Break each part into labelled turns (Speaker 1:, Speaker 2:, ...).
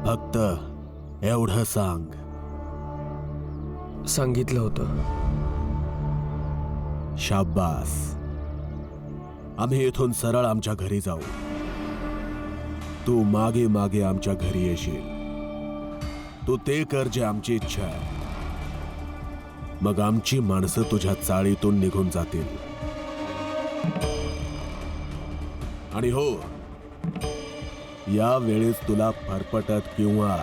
Speaker 1: फक्त एवढं सांग.
Speaker 2: सांगितलं होतं.
Speaker 1: शाब्बास. आम्ही इथून सरळ आमच्या घरी जाऊ. तू मागे मागे आमच्या घरी येशील. तू ते कर जे आमची इच्छा आहे. मग आमची माणसं तुझ्या चाळीतून निघून जातील. आणि हो, या वेळेस तुला फरफटत किंवा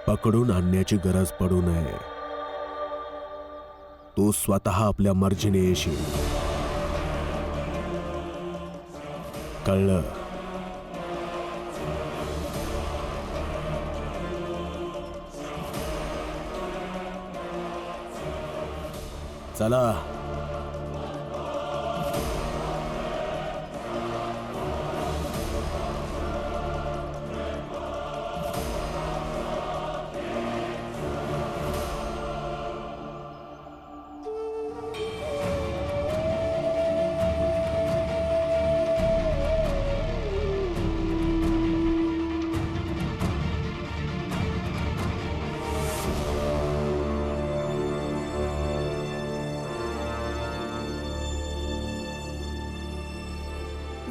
Speaker 1: पकडून आणण्याची गरज पडू नये. तू स्वतः आपल्या मर्जीने येशील. कळलं? चला.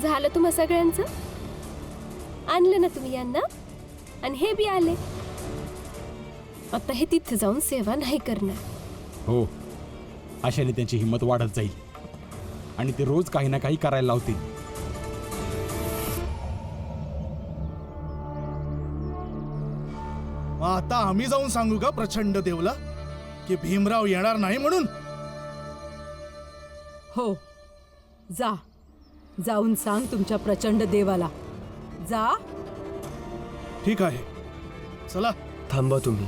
Speaker 3: झालं तुम्हा सगळ्यांचं? आणलं ना तुम्ही यांना? आणि हे बी आले. आता हे तिथे जाऊन सेवा नाही करणार.
Speaker 4: हो, अशाने त्यांची हिंमत वाढत जाईल आणि ते रोज काही ना काही करायला लावतील.
Speaker 5: आता आम्ही जाऊन सांगू का प्रचंड देवला की भीमराव येणार नाही म्हणून?
Speaker 6: हो, जा. जाऊन सांग तुमच्या प्रचंड देवाला. जा.
Speaker 5: ठीक आहे, चला.
Speaker 2: थांबा तुम्ही.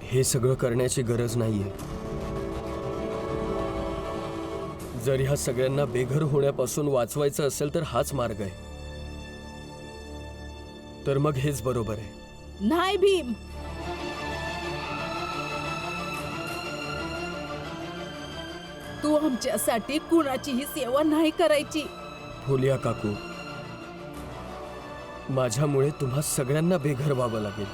Speaker 2: हे सगळं करण्याची गरज नाहीये. जर ह्या सगळ्यांना बेघर होण्यापासून वाचवायचं असेल तर हाच मार्ग आहे. तर मग हेच बरोबर आहे.
Speaker 6: नाही भीम, तू आमच्यासाठी कुणाचीही सेवा नाही करायची.
Speaker 2: फुलिया काकू, माझ्यामुळे तुम्हा सगळ्यांना बेघर व्हावं लागेल.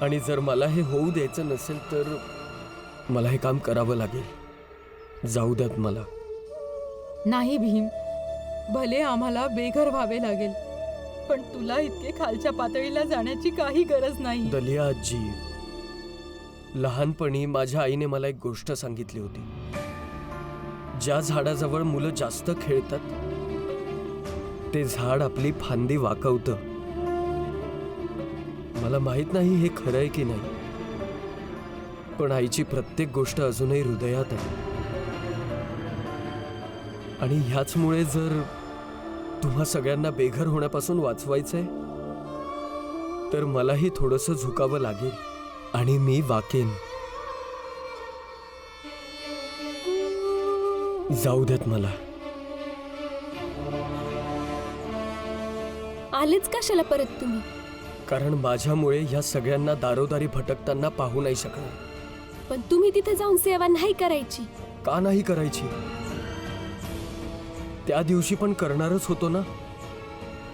Speaker 2: आणि जर मला हे होऊ द्यायचं नसेल तर मला हे काम करावं लागेल. जाऊ द्यात मला.
Speaker 6: नाही भीम, भले आम्हाला बेघर व्हावे लागेल, पण तुला इतके खालच्या पातळीला जाण्याची काही गरज नाही.
Speaker 2: दलिया आजी, लहानपणी माझ्या आईने मला एक गोष्ट सांगितली होती. ज्या झाडाजवळ मुलं जास्त खेळतात ते झाड आपली फांदी वाकवतं. मला माहित नाही हे खरं आहे की नाही, पण आईची प्रत्येक गोष्ट अजूनही हृदयात आहे. आणि ह्याचमुळे जर तुम्हा सगळ्यांना बेघर होण्यापासून वाचवायचंय तर मलाही थोडंसं झुकावं लागेल आणि मी वाकेन. जाऊ देत मला.
Speaker 3: आलेच कशाला परत तुम्ही?
Speaker 2: कारण माझ्यामुळे ह्या सगळ्यांना दारोदारी भटकताना पाहू नाही शकणार.
Speaker 3: पण तुम्ही तिथे जाऊन सेवा नाही करायची.
Speaker 2: का नाही करायची? त्या दिवशी पण करणारच होतो ना,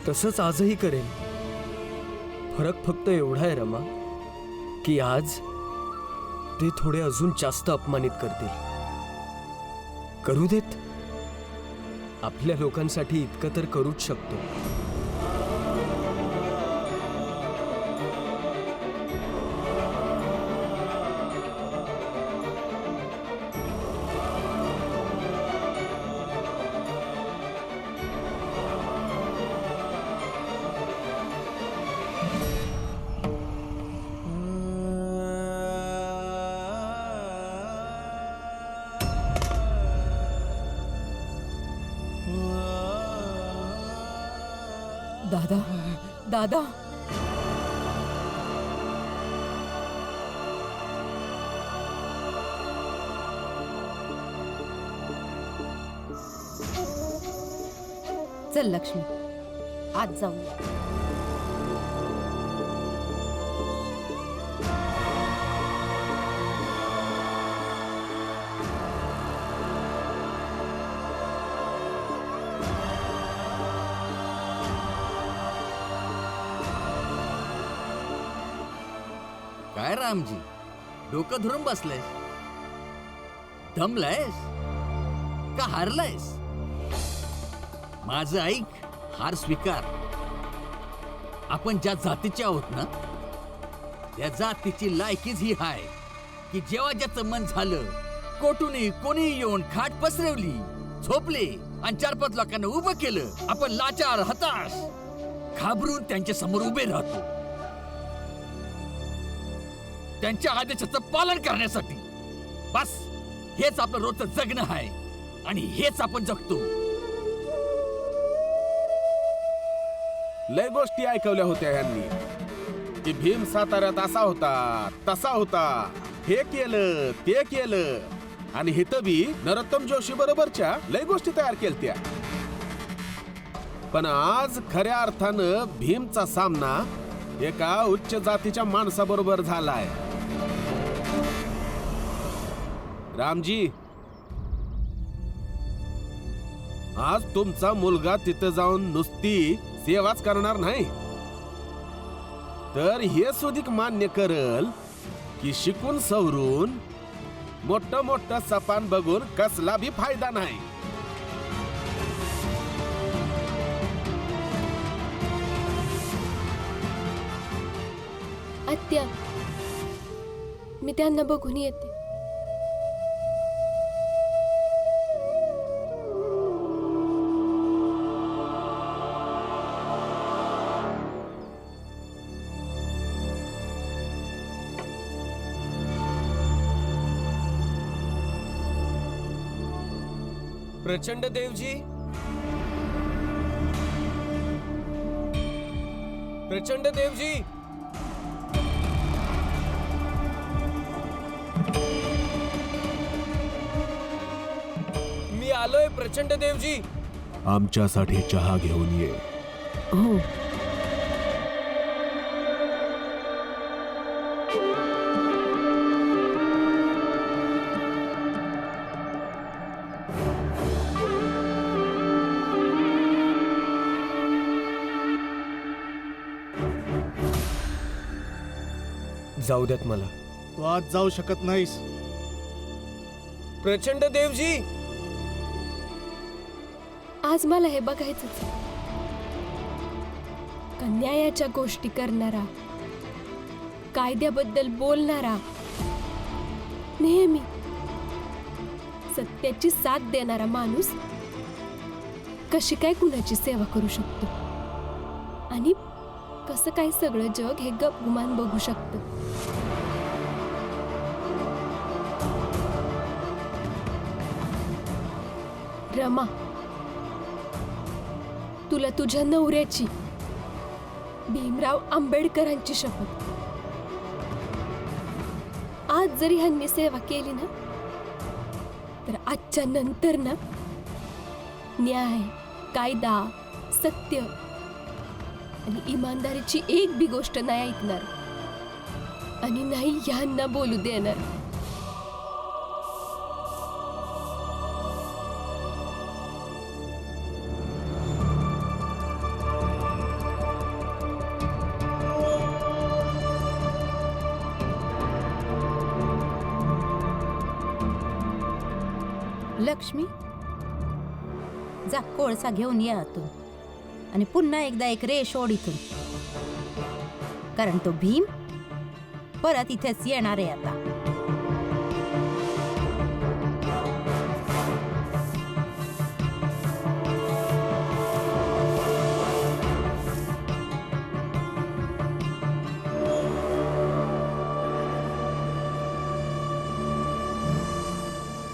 Speaker 2: तसंच आजही करेन. फरक फक्त एवढा आहे रमा की आज ते थोडे अजून जास्त अपमानित करतील. करू देत. आपल्या लोकांसाठी इतकं तर करूच शकतो.
Speaker 6: दादा, दादा. चल लक्ष्मी, आज जाऊया.
Speaker 7: रामजी, डोकं धरून बसलायस? दमलायस का हारलायस? माझं ऐक, हार स्वीकार. आपण ज्या जातीचे आहोत ना, त्या जातीची लायकीच ही हाय की जेव्हा ज्याचं मन झालं, कोठूनही कोणीही येऊन खाट पसरवली, झोपले आणि 4-5 लोकांना उभं केलं, आपण लाचार, हताश, घाबरून त्यांच्या समोर उभे राहतो, त्यांच्या आदेशाचं पालन करण्यासाठी. बस हेच आपलं रोजचं जगणं आहे आणि हेच आपण जगतो.
Speaker 1: लय गोष्टी ऐकवल्या होत्या ह्यांनी की भीम साताऱ्यात असा होता, तसा होता, हे केलं, ते केलं, आणि हिथं बी नरोत्तम जोशी बरोबरच्या लय गोष्टी तयार केलत्या. पण आज खऱ्या अर्थानं भीमचा सामना एका उच्च जातीच्या माणसाबरोबर झालाय. रामजी, आज तुमचा मुलगा तिथं जाऊन नुसती सेवाच करणार नाही, तर हे सुधिक मान्य करल की शिकून सवरून मोठं मोठं सपान बघून कसला बी फायदा नाही.
Speaker 3: आत्या, मी त्यांना बघून येते.
Speaker 2: प्रचंड देवजी, प्रचंड देवजी, मी आलोय. प्रचंड देवजी,
Speaker 1: आमच्यासाठी चहा घेऊन ये.
Speaker 3: हो.
Speaker 2: जाऊ द्यात मला.
Speaker 5: तू आज जाऊ शकत नाहीस.
Speaker 2: प्रचंड देवजी,
Speaker 3: आज मला हे बघायचंच आहे. का न्यायाच्या गोष्टी करणारा, कायद्याबद्दल बोलणारा, नेहमी सत्याची साथ देणारा माणूस कशी काय कुणाची सेवा करू शकतो आणि कसं काय सगळं जग हे गपगुमान बघू शकतं. रमा, तुला तुझ्या नवऱ्याची, भीमराव आंबेडकरांची शपथ. आज जरी ह्यांनी सेवा केली ना, तर आजच्या नंतर ना न्याय, कायदा, सत्य आणि इमानदारीची एक बी गोष्ट नाही ऐकणार आणि नाही ह्यांना बोलू देणार.
Speaker 8: लक्ष्मी, जा कोळसा घेऊन ये आतून आणि पुन्हा एकदा एक रेष ओढ इथून, कारण तो भीम परत इथेच येणार आहे आता.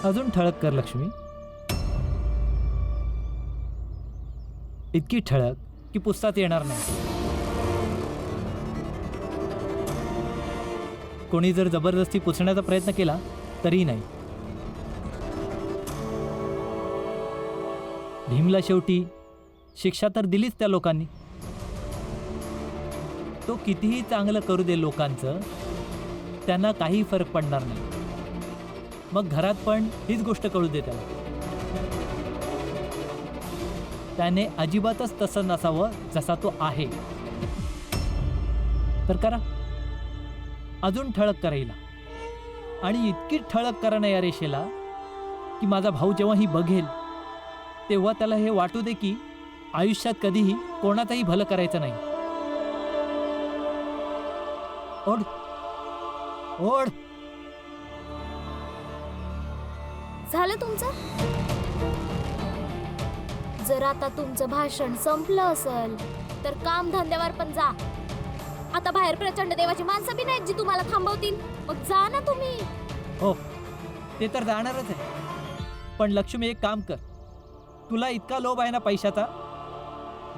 Speaker 9: अजून ठळक कर लक्ष्मी. इतकी ठळक की पुसतात येणार नाही. कोणी जर जबरदस्ती पुसण्याचा प्रयत्न केला तरी नाही. भीमला शेवटी शिक्षा तर दिलीच त्या लोकांनी. तो कितीही चांगलं करू दे लोकांचं, त्यांना काही फरक पडणार नाही. मग घरात पण हीच गोष्ट कळू दे त्याला. त्याने अजिबातच तसं नसावं जसा तो आहे. तर करा, अजून ठळक करायला. आणि इतकी ठळक करणं या रेषेला की माझा भाऊ जेव्हा ही बघेल तेव्हा त्याला हे वाटू दे की आयुष्यात कधीही कोणाचंही भलं करायचं नाही. ओढ ओढ.
Speaker 10: झालं तुमचं? जर आता तुमचं भाषण संपलं असेल तर काम धंद्यावर पण जा. आता बाहेर प्रचंड देवाची माणसं बी नाहीत जी तुम्हाला थांबवतील. मग जा ना तुम्ही.
Speaker 9: हो ते तर जाणारच आहे. पण लक्ष्मी एक काम कर, तुला इतका लोभ आहे ना पैशाचा,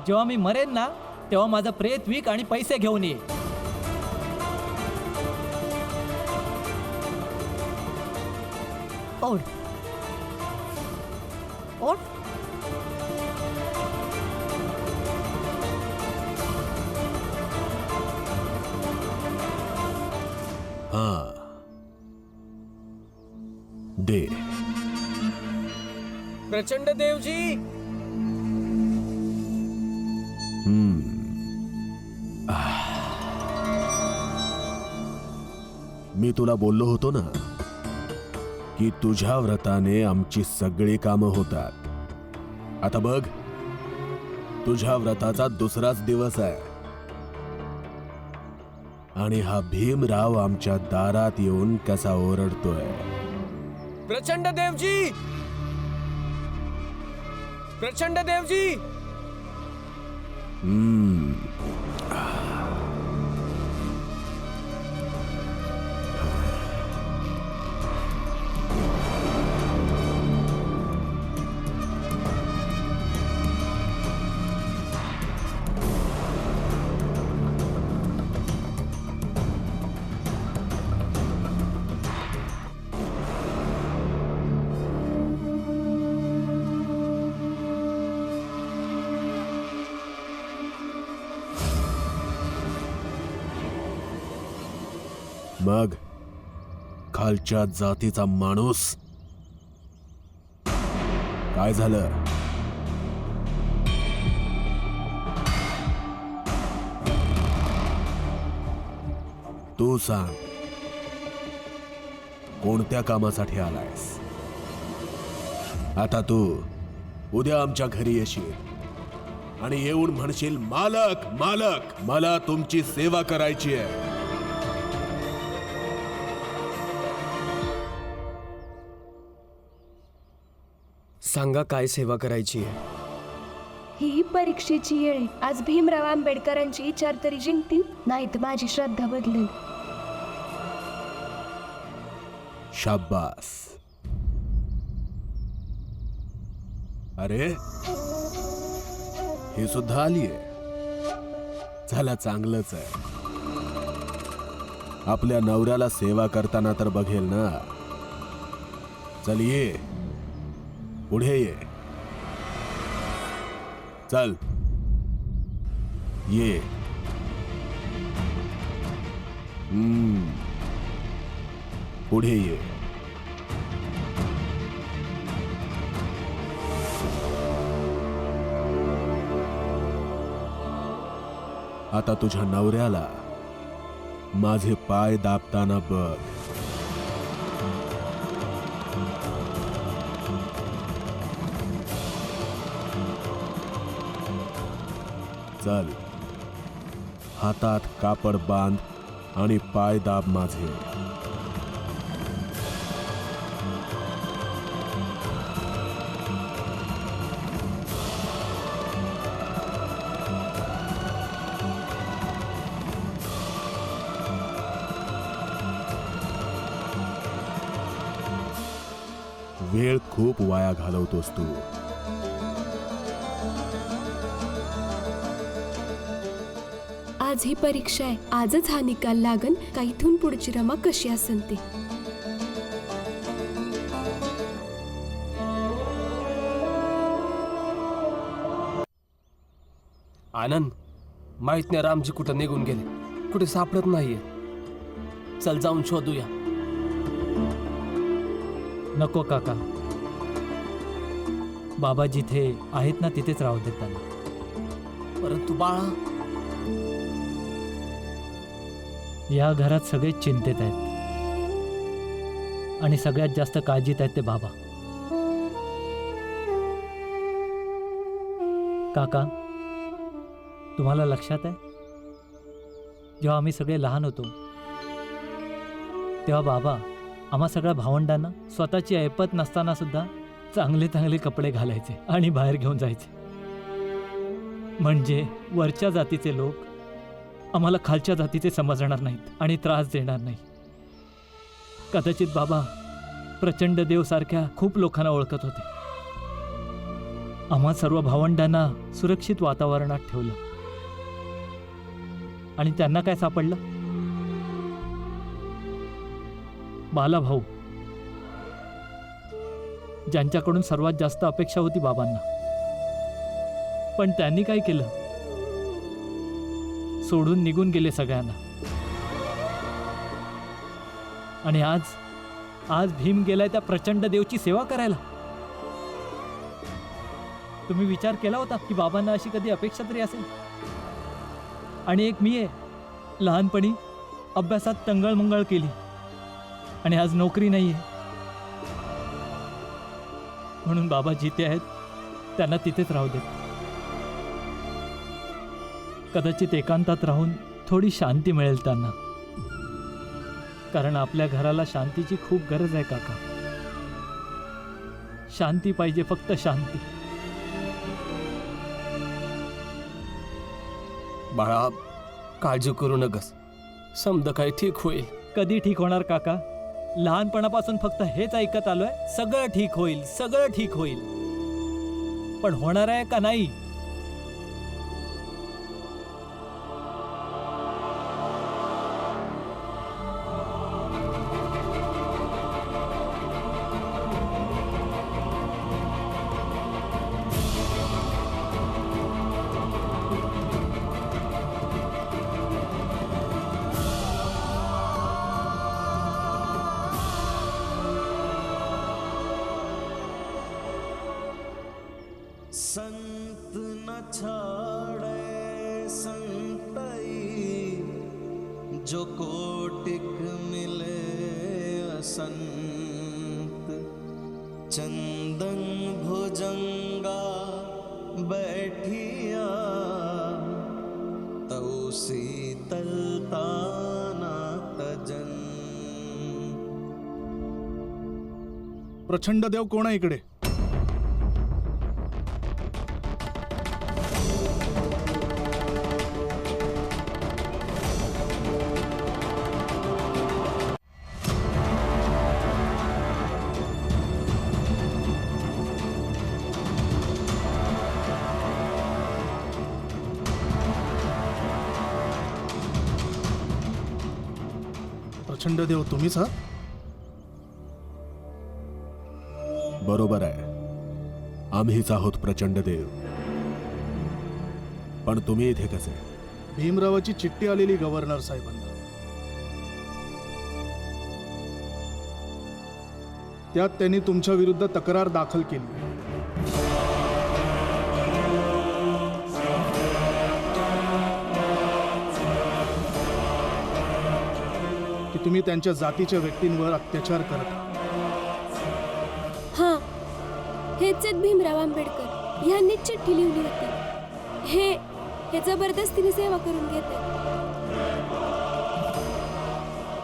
Speaker 9: जेव्हा मी मरेन ना तेव्हा माझं प्रेत विक आणि पैसे घेऊन ये.
Speaker 8: ओढ ओढ.
Speaker 1: हा दे.
Speaker 2: प्रचंड देवजी.
Speaker 1: मी तुला बोललो होतो ना की तुझ्या व्रताने आमची सगळी कामं होतात. आता बघ, तुझ्या व्रताचा दुसराच दिवस आहे आणि हा भीमराव आमच्या दारात येऊन कसा ओरडतोय.
Speaker 2: प्रचंड देवजी. प्रचंड देवजी.
Speaker 1: मग खालच्या जातीचा माणूस काय झालं? तू सांग, कोणत्या कामासाठी आलायस? आता तू उद्या आमच्या घरी येशील आणि येऊन म्हणशील, मालक मालक मला तुमची सेवा करायची आहे.
Speaker 2: सांगा काय सेवा करायची आहे?
Speaker 3: ही परीक्षेची येळ आहे. आज भीमराव आंबेडकरांची विचार तरी जिंकतील, नाही तर माझी श्रद्धा बदलेल.
Speaker 1: शाब्बास. अरे ही सुद्धा आलीये. चला, चांगलंच आहे. आपल्या नवऱ्याला सेवा करताना तर बघेल ना. चल ये, पुढे ये. चल ये. पुढे ये. आता तुझ्या नवऱ्याला माझे पाय दाबताना बघ. चल, हातात कापड बांध आणि पाय दाब माझे. वेळ खूप वाया घालवतोस तू.
Speaker 3: आज ही परीक्षा आहे. आजच हा निकाल लागन का इथून पुढची रमा कशी असेल ते.
Speaker 2: आनंद, माहित नाही रामजी कुठं निघून गेले, कुठे सापडत नाहीये. चल जाऊन शोधूया.
Speaker 9: नको काका, बाबा जिथे आहेत ना तिथेच राहू देत त्यांना.
Speaker 2: परंतु बाळा,
Speaker 9: या घरात सगळे चिंतेत आहेत आणि सगळ्यात जास्त काळजीत आहेत ते बाबा. काका, तुम्हाला लक्षात आहे जेव्हा आम्ही सगळे लहान होतो तेव्हा बाबा आम्हा सगळ्या भावंडांना स्वतःची ऐपत नसताना सुद्धा चांगले चांगले कपडे घालायचे आणि बाहेर घेऊन जायचे. म्हणजे वरच्या जातीचे लोक आम्हाला खालच्या जातीचे समजणार नाहीत आणि त्रास देणार नाही. कदाचित बाबा प्रचंड देव सारख्या खूप लोकांना ओळखत होते. आम्हा सर्व भावंडांना सुरक्षित वातावरणात ठेवलं आणि त्यांना काय सापडलं? बालाभाऊ, ज्यांच्याकडून सर्वात जास्त अपेक्षा होती बाबांना. पण त्यांनी काय केलं? सोडून निघून गेले सगळ्यांना. आणि आज भीम गेलाय त्या प्रचंड देवची सेवा करायला. तुम्ही विचार केला होता की बाबांना अशी कधी अपेक्षा तरी असेल? आणि एक मी आहे, लहानपणी अभ्यासात टंगळमंगळ केली आणि आज नोकरी नाहीये. म्हणून बाबा जिथे आहेत त्यांना तिथेच राहू देत. कदाचित एकांतात राहून थोडी शांती मिळेल त्यांना, कारण आपल्या घराला शांतीची खूप गरज आहे काका. शांती पाहिजे, फक्त शांती.
Speaker 2: बाळा, काळजी करू नकस, समजा काय ठीक होईल.
Speaker 9: कधी ठीक होणार काका? लहानपणापासून फक्त हेच ऐकत आलोय, सगळं ठीक होईल, सगळं ठीक होईल. पण होणार आहे का नाही?
Speaker 11: संत न छाड़े संतई, जो कोटिक मिले असंत. चंदन भुजंगा बैठिया, तौ शीतलता न तजन.
Speaker 5: प्रचंड देव कोण आहे इकडे? प्रचंड देव तुम्हीच आहात?
Speaker 1: बरोबर आहे, आम्हीच आहोत प्रचंड देव. पण तुम्ही इथे कसे?
Speaker 5: भीमरावाची चिठ्ठी आलेली गव्हर्नर साहेबांना. त्यात त्यांनी तुमच्या विरुद्ध तक्रार दाखल केली. की तुम्ही त्यांच्या जातीच्या व्यक्तींवर अत्याचार करता.
Speaker 3: हां, हेच आहेत भीमराव आंबेडकर. ह्यांनीच चिठ्ठी लिहिली होती. हे जबरदस्तीने सेवा करून घेत आहेत.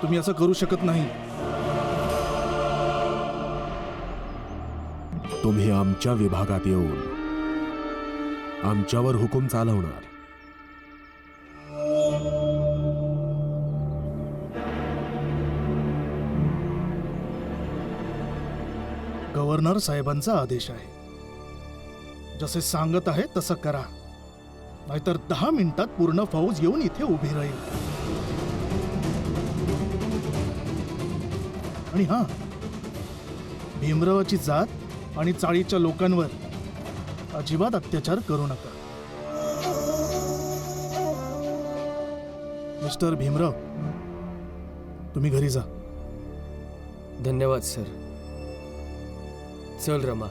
Speaker 5: तुम्ही असं करू शकत नाही.
Speaker 1: तुम्ही आमच्या विभागात येऊन आमच्यावर हुकूम चालवणार.
Speaker 5: गव्हर्नर साहेबांचा आदेश आहे. जसे सांगत आहे तसं करा, नाहीतर 10 मिनिटात पूर्ण फौज येऊन इथे उभी राहील. आणि हां, भीमरावाची जात आणि चाळीच्या लोकांवर अजिबात अत्याचार करू नका. मिस्टर भीमराव, तुम्ही घरी जा.
Speaker 2: धन्यवाद सर. चल रमा.